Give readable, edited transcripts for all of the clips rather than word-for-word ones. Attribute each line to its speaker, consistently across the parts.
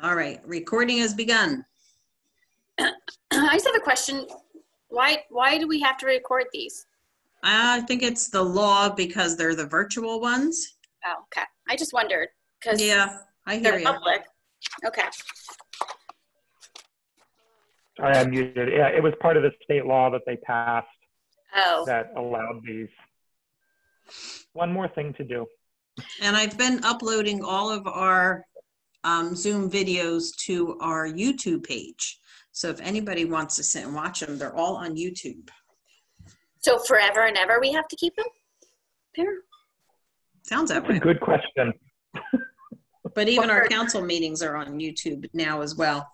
Speaker 1: All right, recording has begun.
Speaker 2: I just have a question. Why do we have to record these?
Speaker 1: I think it's the law because they're the virtual ones.
Speaker 2: Oh, okay. I just wondered because
Speaker 1: Yeah, I hear
Speaker 2: they're
Speaker 1: you.
Speaker 2: public. Okay.
Speaker 3: I unmuted. Yeah, it was part of the state law that they passed that allowed these. One more thing to do.
Speaker 1: And I've been uploading all of our Zoom videos to our YouTube page. So if anybody wants to sit and watch them, they're all on YouTube.
Speaker 2: So forever and ever we have to keep them there?
Speaker 1: Sounds that
Speaker 3: That's
Speaker 1: way.
Speaker 3: a good question.
Speaker 1: But even our council meetings are on YouTube now as well.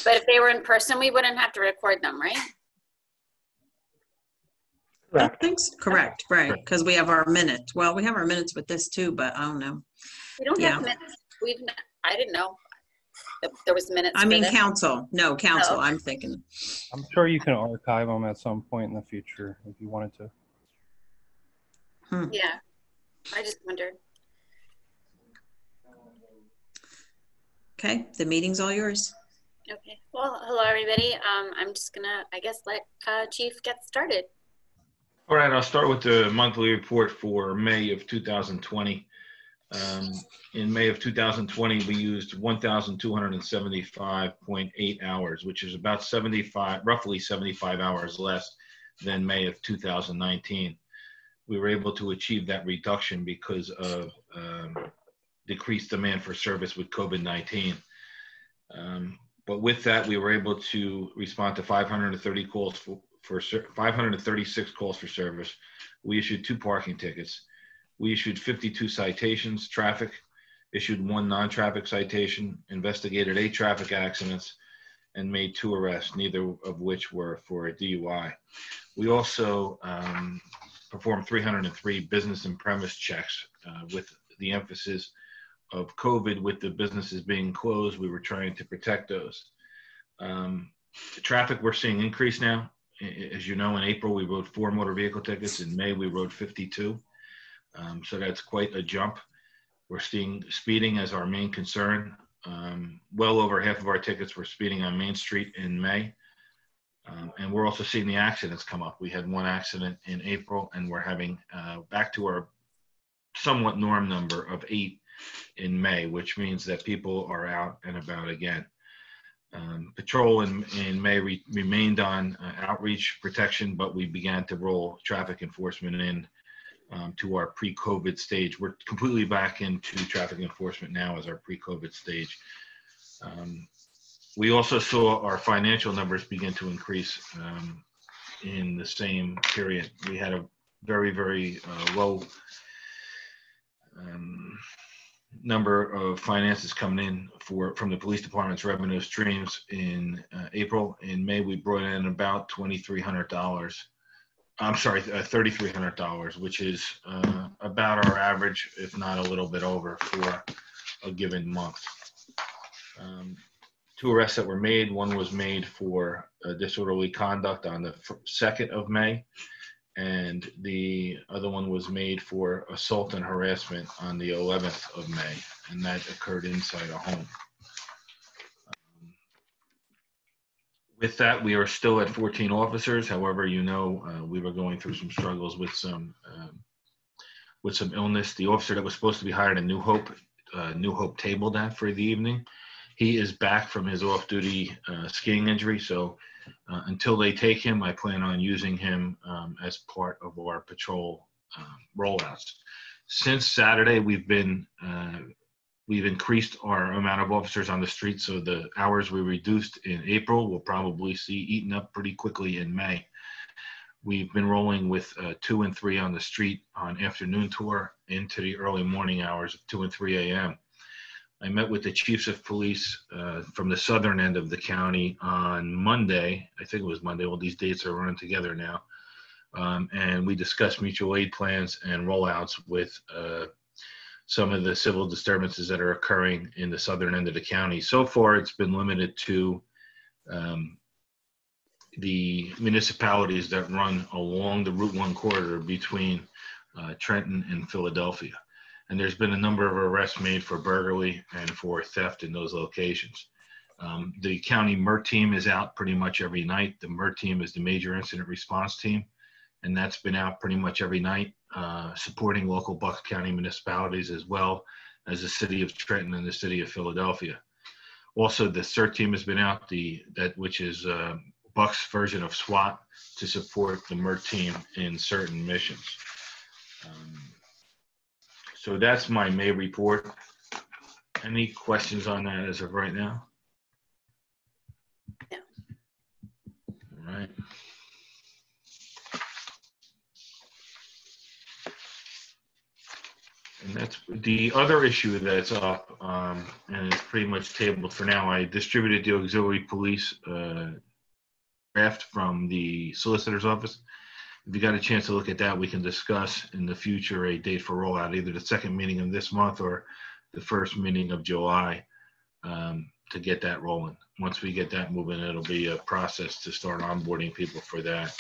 Speaker 2: But if they were in person, we wouldn't have to record them, right?
Speaker 3: Correct.
Speaker 1: I think so. Correct, right, because we have our minutes. Well, we have our minutes with this too, but I don't know.
Speaker 2: We don't have minutes. I didn't know there was minutes.
Speaker 1: I mean, council. No, council, I'm thinking.
Speaker 4: I'm sure you can archive them at some point in the future if you wanted to.
Speaker 2: Yeah, I just wondered.
Speaker 1: Okay, the meeting's all yours.
Speaker 2: Okay, well, hello everybody. I'm just gonna, I guess, let Chief get started.
Speaker 5: All right, I'll start with the monthly report for May of 2020. In May of 2020, we used 1,275.8 hours, which is about roughly 75 hours less than May of 2019. We were able to achieve that reduction because of decreased demand for service with COVID-19. But with that, we were able to respond to 530 calls for 536 calls for service. We issued 2 parking tickets. We issued 52 citations, traffic, issued 1 non-traffic citation, investigated 8 traffic accidents, and made 2 arrests, neither of which were for a DUI. We also performed 303 business and premise checks with the emphasis of COVID. With the businesses being closed, we were trying to protect those. The traffic we're seeing increase now. As you know, in April, we wrote 4 motor vehicle tickets. In May, we wrote 52. So that's quite a jump. We're seeing speeding as our main concern. Well over half of our tickets were speeding on Main Street in May. And we're also seeing the accidents come up. We had 1 accident in April, and we're having back to our somewhat norm number of 8 in May, which means that people are out and about again. Patrol in May remained on outreach protection, but we began to roll traffic enforcement in to our pre-COVID stage. We're completely back into traffic enforcement now as our pre-COVID stage. We also saw our financial numbers begin to increase in the same period. We had a very, very low number of finances coming in from the police department's revenue streams in April. In May, we brought in about $2,300. I'm sorry, $3,300, which is about our average, if not a little bit over, for a given month. 2 arrests that were made. 1 was made for disorderly conduct on the 2nd of May, and the other one was made for assault and harassment on the 11th of May, and that occurred inside a home. With that, we are still at 14 officers. However, you know, we were going through some struggles with some illness. The officer that was supposed to be hired in New Hope tabled that for the evening. He is back from his off-duty skiing injury, so until they take him, I plan on using him as part of our patrol rollouts. Since Saturday, we've increased our amount of officers on the street, so the hours we reduced in April we'll probably see eaten up pretty quickly in May. We've been rolling with 2 and 3 on the street on afternoon tour into the early morning hours of 2 and 3 a.m. I met with the chiefs of police from the southern end of the county on Monday. I think it was Monday. All these dates are running together now. And we discussed mutual aid plans and rollouts with some of the civil disturbances that are occurring in the southern end of the county. So far, it's been limited to the municipalities that run along the Route 1 corridor between Trenton and Philadelphia. and there's been a number of arrests made for burglary and for theft in those locations. The county MERT team is out pretty much every night. The MERT team is the Major Incident Response Team, and that's been out pretty much every night, supporting local Bucks County municipalities as well as the city of Trenton and the city of Philadelphia. Also, the CERT team has been out, which is Bucks' version of SWAT, to support the MERT team in certain missions. So that's my May report. Any questions on that as of right now?
Speaker 2: No.
Speaker 5: All right. And that's the other issue that's up, and it's pretty much tabled for now. I distributed the auxiliary police draft from the solicitor's office. If you got a chance to look at that, we can discuss in the future a date for rollout, either the second meeting of this month or the first meeting of July, to get that rolling. Once we get that moving, it'll be a process to start onboarding people for that.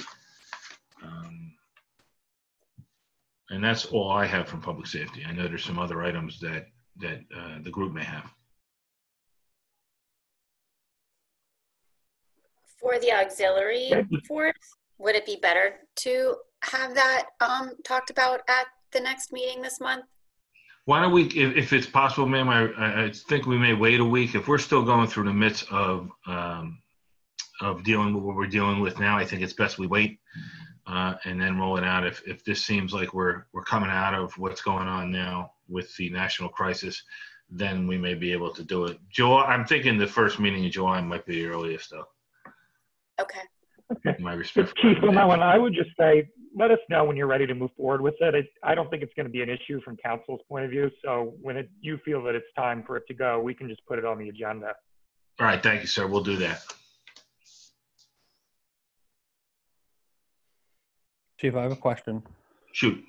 Speaker 5: And that's all I have from public safety. I know there's some other items that the group may have.
Speaker 2: For the auxiliary force, would it be better to have that talked about at the next meeting this month?
Speaker 5: Why don't we, if it's possible, ma'am, I think we may wait a week. If we're still going through the midst of dealing with what we're dealing with now, I think it's best we wait and then roll it out. If this seems like we're coming out of what's going on now with the national crisis, then we may be able to do it. I'm thinking the first meeting in July might be the earliest, though.
Speaker 2: Okay.
Speaker 3: Okay.
Speaker 5: My respect.
Speaker 3: Chief, on that one, I would just say, let us know when you're ready to move forward with it. I don't think it's going to be an issue from council's point of view. So when you feel that it's time for it to go, we can just put it on the agenda.
Speaker 5: All right. Thank you, sir. We'll do that.
Speaker 4: Chief, I have a question.
Speaker 5: Shoot.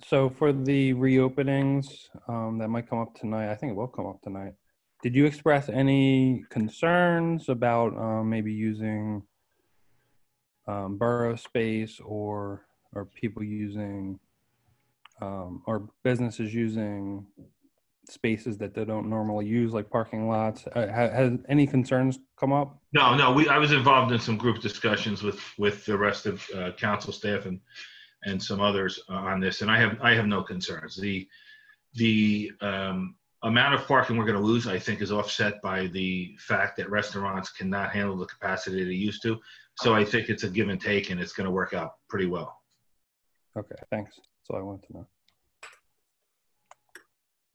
Speaker 4: So for the reopenings that might come up tonight, I think it will come up tonight. Did you express any concerns about maybe using borough space or people using or businesses using spaces that they don't normally use, like parking lots? Has any concerns come up?
Speaker 5: No. I was involved in some group discussions with the rest of council staff and some others on this, and I have no concerns. The amount of parking we're going to lose, I think, is offset by the fact that restaurants cannot handle the capacity they used to. So I think it's a give and take, and it's going to work out pretty well.
Speaker 4: Okay, thanks. That's all I wanted to know.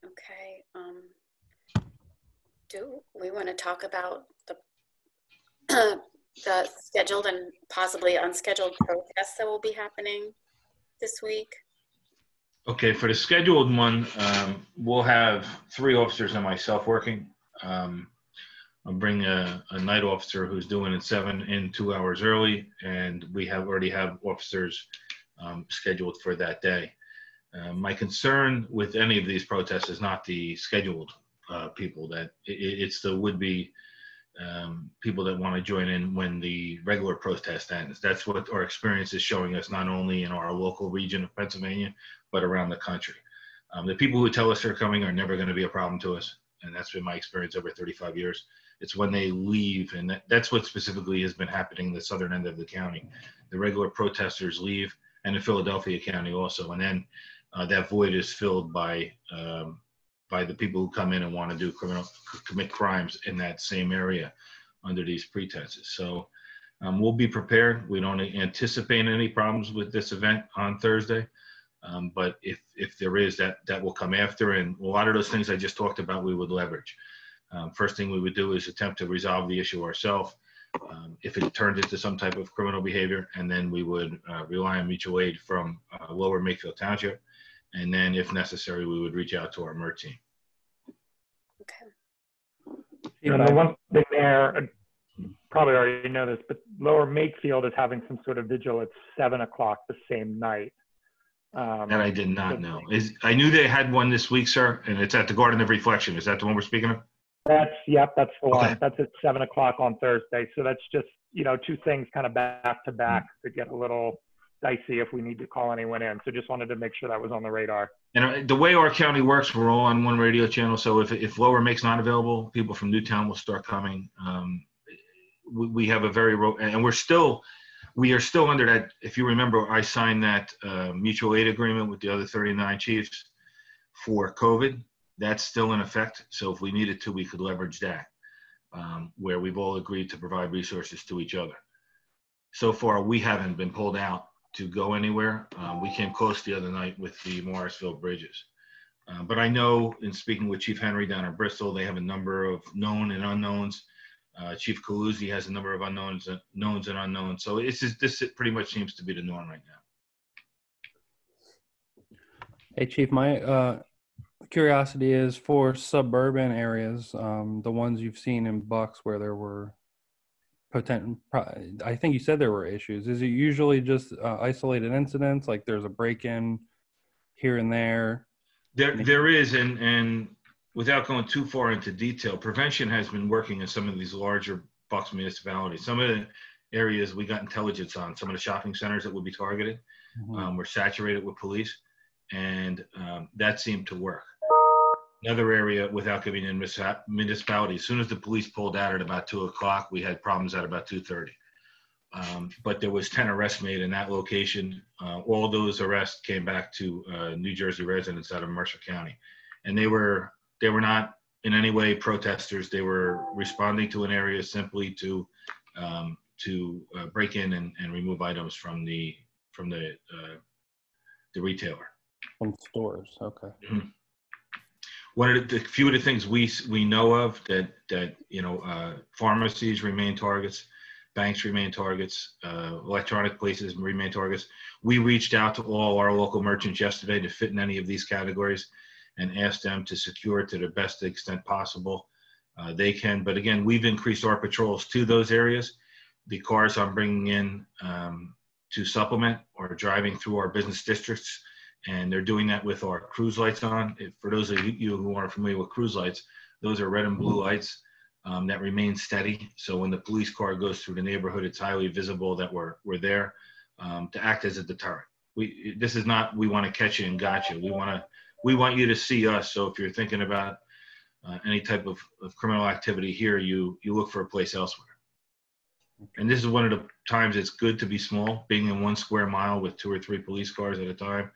Speaker 2: Okay. Do we want to talk about the scheduled and possibly unscheduled protests that will be happening this week?
Speaker 5: Okay, for the scheduled one, we'll have 3 officers and myself working. I'll bring a night officer who's doing it 7 in 2 hours early, and we already have officers scheduled for that day. My concern with any of these protests is not the scheduled people, that it's the would-be people that want to join in when the regular protest ends. That's what our experience is showing us, not only in our local region of Pennsylvania, but around the country. The people who tell us they're coming are never going to be a problem to us, and that's been my experience over 35 years. It's when they leave, and that's what specifically has been happening in the southern end of the county. The regular protesters leave, and in Philadelphia County also, and then that void is filled by the people who come in and want to commit crimes in that same area under these pretenses. So we'll be prepared. We don't anticipate any problems with this event on Thursday. But if there is, that will come after, and a lot of those things I just talked about, we would leverage. First thing we would do is attempt to resolve the issue ourselves. If it turned into some type of criminal behavior, and then we would rely on mutual aid from Lower Makefield Township. And then if necessary, we would reach out to our MERT team.
Speaker 2: Okay.
Speaker 3: And the one thing there, probably already know this, but Lower Makefield is having some sort of vigil at 7 o'clock the same night.
Speaker 5: That I did not know. I knew they had one this week, sir, and it's at the Garden of Reflection. Is that the one we're speaking of?
Speaker 3: That's the one.
Speaker 5: Okay.
Speaker 3: That's at 7 o'clock on Thursday. So that's just, 2 things kind of back to back to get a little dicey if we need to call anyone in. So just wanted to make sure that was on the radar.
Speaker 5: And the way our county works, we're all on one radio channel. So if Lower Make's not available, people from Newtown will start coming. We have a very, and we are still under that. If you remember, I signed that mutual aid agreement with the other 39 chiefs for COVID. That's still in effect. So if we needed to, we could leverage that, where we've all agreed to provide resources to each other. So far, we haven't been pulled out to go anywhere. We came close the other night with the Morrisville bridges. But I know in speaking with Chief Henry down in Bristol, they have a number of known and unknowns. Chief Caluzzi has a number of knowns and unknowns. So it's just, this pretty much seems to be the norm right now.
Speaker 4: Hey, Chief, my curiosity is for suburban areas, the ones you've seen in Bucks where there were I think you said there were issues. Is it usually just isolated incidents, like there's a break-in here and there?
Speaker 5: There is, and without going too far into detail, prevention has been working in some of these larger Bucks municipalities. Some of the areas we got intelligence on, some of the shopping centers that would be targeted, were saturated with police, and that seemed to work. Another area, without giving in municipality, as soon as the police pulled out at about 2 o'clock, we had problems at about 2:30. But there was 10 arrests made in that location. All those arrests came back to New Jersey residents out of Mercer County. And they were not in any way protesters. They were responding to an area simply to break in and remove items from the retailer.
Speaker 4: From stores, okay.
Speaker 5: Mm-hmm. One of the few of the things we know of that pharmacies remain targets, banks remain targets, electronic places remain targets. We reached out to all our local merchants yesterday to fit in any of these categories and asked them to secure to the best extent possible they can. But again, we've increased our patrols to those areas. The cars I'm bringing in to supplement are driving through our business districts, and they're doing that with our cruise lights on. For those of you who aren't familiar with cruise lights, those are red and blue lights that remain steady. So when the police car goes through the neighborhood, it's highly visible that we're there to act as a deterrent. This is not, we want to catch you and got you. We want you to see us. So if you're thinking about any type of criminal activity here, you look for a place elsewhere. And this is one of the times it's good to be small, being in 1 square mile with 2 or 3 police cars at a time.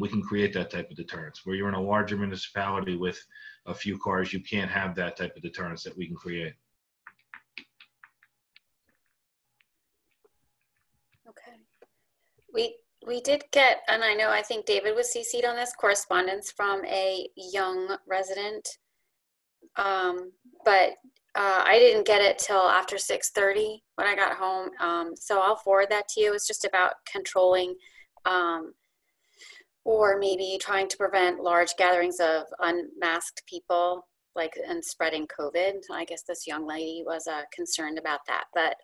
Speaker 5: We can create that type of deterrence. Where you're in a larger municipality with a few cars, you can't have that type of deterrence that we can create.
Speaker 2: Okay. We did get, and I think David was CC'd on this, correspondence from a young resident, but I didn't get it till after 6:30 when I got home. So I'll forward that to you. It's just about controlling or maybe trying to prevent large gatherings of unmasked people, and spreading COVID. I guess this young lady was concerned about that, but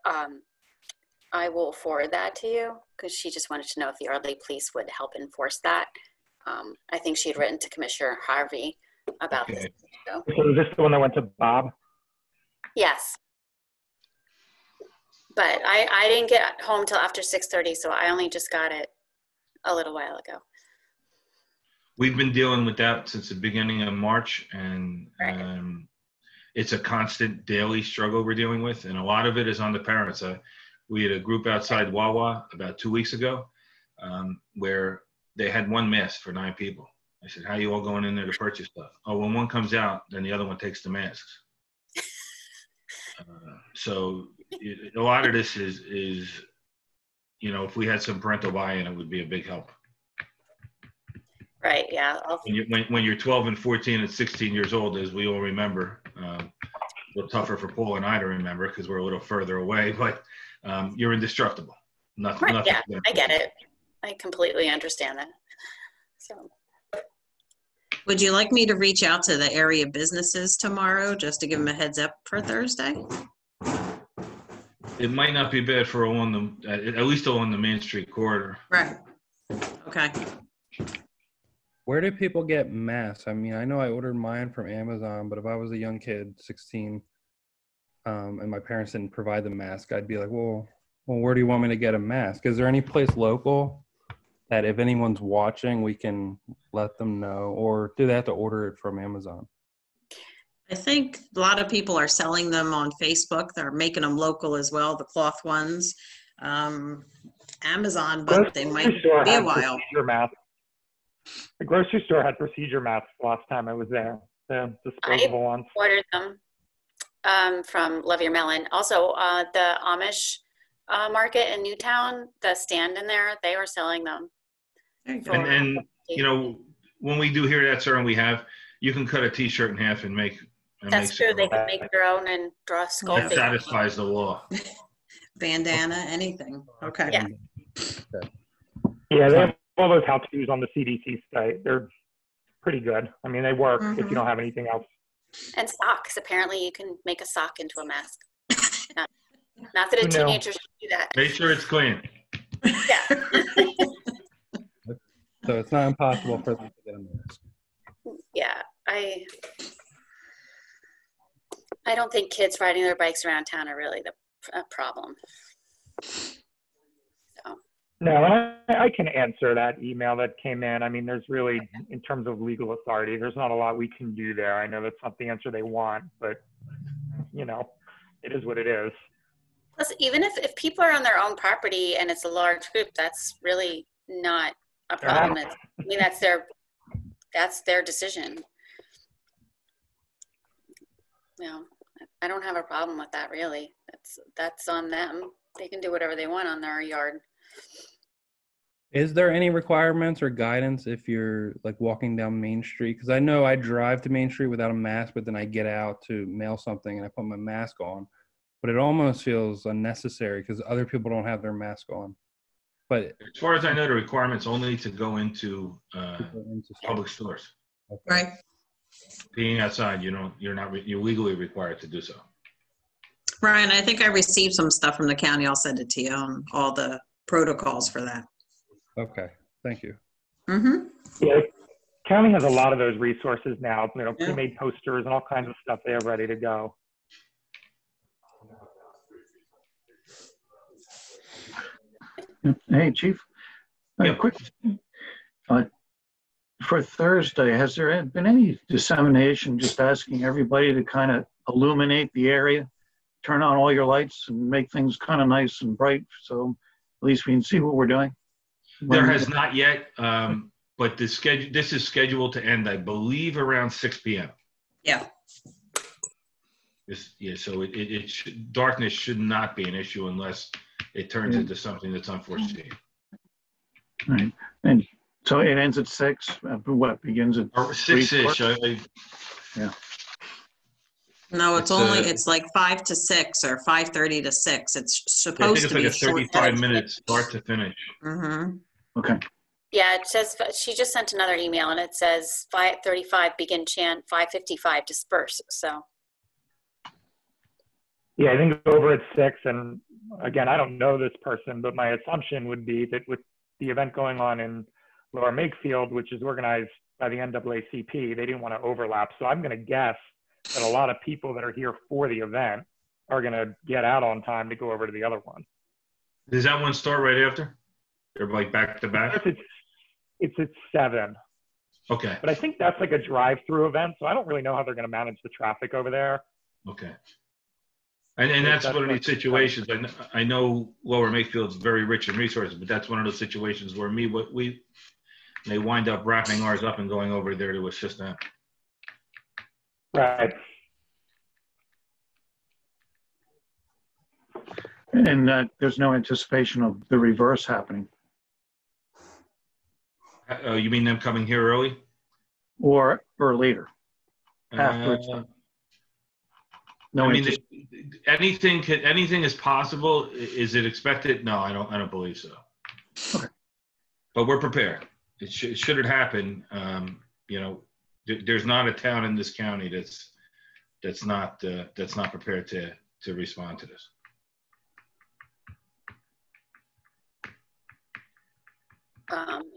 Speaker 2: I will forward that to you because she just wanted to know if the Yardley Police would help enforce that. I think she had written to Commissioner Harvey about this.
Speaker 3: So is this the one that went to Bob?
Speaker 2: Yes. But I didn't get home till after 6:30, so I only just got it a little while ago.
Speaker 5: We've been dealing with that since the beginning of March, and it's a constant daily struggle we're dealing with, and a lot of it is on the parents. We had a group outside Wawa about 2 weeks ago where they had 1 mask for 9 people. I said, how are you all going in there to purchase stuff? Oh, when one comes out, then the other one takes the masks. So a lot of this is, if we had some parental buy-in, it would be a big help.
Speaker 2: Right, yeah.
Speaker 5: When you're 12 and 14 and 16 years old, as we all remember, a little tougher for Paul and I to remember because we're a little further away, but you're indestructible. Nothing.
Speaker 2: Yeah, I get it. I completely understand that. So.
Speaker 1: Would you like me to reach out to the area businesses tomorrow just to give them a heads up for Thursday?
Speaker 5: It might not be bad for at least along the Main Street corridor.
Speaker 1: Right. Okay.
Speaker 4: Where do people get masks? I mean, I know I ordered mine from Amazon, but if I was a young kid, 16, and my parents didn't provide the mask, I'd be like, well, Well, where do you want me to get a mask? Is there any place local that if anyone's watching, we can let them know, or do they have to order it from Amazon?
Speaker 1: I think a lot of people are selling them on Facebook. They're making them local as well, the cloth ones. Amazon, but they might
Speaker 3: Grocery store
Speaker 1: be a
Speaker 3: had
Speaker 1: while.
Speaker 3: procedure masks. The grocery store had procedure masks last time I was there, the disposable ones.
Speaker 2: Ordered them from Love Your Melon. Also, the Amish market in Newtown, the stand in there, they were selling them.
Speaker 1: There you go.
Speaker 5: And you know, when we do hear that, sir, and we have, you can cut a T-shirt in half and make.
Speaker 2: That's true. They can make their own and draw skull
Speaker 5: That
Speaker 2: faces.
Speaker 5: satisfies the law.
Speaker 1: Bandana, anything. Okay.
Speaker 2: Yeah.
Speaker 3: Yeah, they have all those how-tos on the CDC site. They're pretty good. I mean, they work if you don't have anything else.
Speaker 2: And socks. Apparently, you can make a sock into a mask. Not that a
Speaker 3: Who knew?
Speaker 2: teenager should do that.
Speaker 5: Make sure it's clean.
Speaker 2: Yeah.
Speaker 4: So it's not impossible for them to get a mask.
Speaker 2: Yeah. I don't think kids riding their bikes around town are really the problem. So.
Speaker 3: No, and I can answer that email that came in. I mean, there's really, in terms of legal authority, there's not a lot we can do there. I know that's not the answer they want, but, you know, it is what it is.
Speaker 2: Plus, even if people are on their own property and it's a large group, that's really not a problem. I mean, that's their decision. You know, I don't have a problem with that, really. That's on them. They can do whatever they want on their yard.
Speaker 4: Is there any requirements or guidance if you're like walking down Main Street? Because I know I drive to Main Street without a mask, but then I get out to mail something and I put my mask on. But it almost feels unnecessary because other people don't have their mask on. But
Speaker 5: As far as I know, the requirement's only to go into public stores.
Speaker 4: Okay.
Speaker 1: Right.
Speaker 5: Being outside, you're legally required to do so.
Speaker 1: Ryan, I think I received some stuff from the county. I'll send it to you on all the protocols for that.
Speaker 4: Okay, thank you.
Speaker 1: Mm-hmm.
Speaker 3: Yeah, the county has a lot of those resources now, you know,
Speaker 1: Yeah.
Speaker 3: pre-made posters and all kinds of stuff they have ready to go.
Speaker 6: Hey, Chief.
Speaker 5: Yeah.
Speaker 6: Quick. For Thursday, has there been any dissemination just asking everybody to kind of illuminate the area, turn on all your lights and make things kind of nice and bright so at least we can see what we're doing?
Speaker 5: There has not yet, but this is scheduled to end, I believe, around 6 p.m.
Speaker 1: Yeah.
Speaker 5: So darkness should not be an issue unless it turns
Speaker 6: Yeah.
Speaker 5: into something that's unforeseen.
Speaker 6: All right. And so it ends at 6. What begins at
Speaker 5: Or 6-ish.
Speaker 1: No, it's
Speaker 5: It's,
Speaker 1: it's like 5 to 6 or 5:30 to 6. It's
Speaker 5: I think
Speaker 1: supposed
Speaker 5: it's
Speaker 1: to
Speaker 5: like
Speaker 1: be
Speaker 5: a 35 minute start to finish.
Speaker 1: Mm-hmm.
Speaker 6: Okay.
Speaker 2: Yeah, it says, she just sent another email and it says 5:35 begin chant, 5:55 disperse. So.
Speaker 3: Yeah, I think over at 6, and again, I don't know this person, but my assumption would be that with the event going on in Lower Makefield, which is organized by the NAACP, they didn't want to overlap. So I'm going to guess that a lot of people that are here for the event are going to get out on time to go over to the other one.
Speaker 5: Does that one start right after? They're like back to back?
Speaker 3: It's at 7.
Speaker 5: Okay.
Speaker 3: But I think that's like a drive-through event, so I don't really know how they're going to manage the traffic over there.
Speaker 5: Okay. And that's one of these situations. I know Lower Makefield's very rich in resources, but that's one of those situations where they wind up wrapping ours up and going over there to assist them.
Speaker 3: Right.
Speaker 6: And there's no anticipation of the reverse happening,
Speaker 5: You mean them coming here early?
Speaker 6: or later, afterwards. No,
Speaker 5: I mean, anything is possible. Is it expected? No, I don't believe so.
Speaker 6: Okay.
Speaker 5: But we're prepared. Should it happen, there's not a town in this county that's not prepared to respond to this.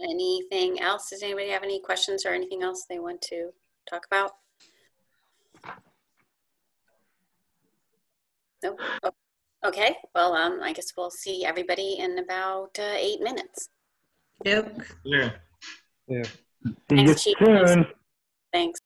Speaker 2: Anything else? Does anybody have any questions or anything else they want to talk about? No? Oh, Okay, well, I guess we'll see everybody in about 8 minutes.
Speaker 1: Yep.
Speaker 5: Yeah.
Speaker 4: Yeah.
Speaker 3: See you
Speaker 2: Thanks, Chief.
Speaker 3: soon.
Speaker 2: Thanks.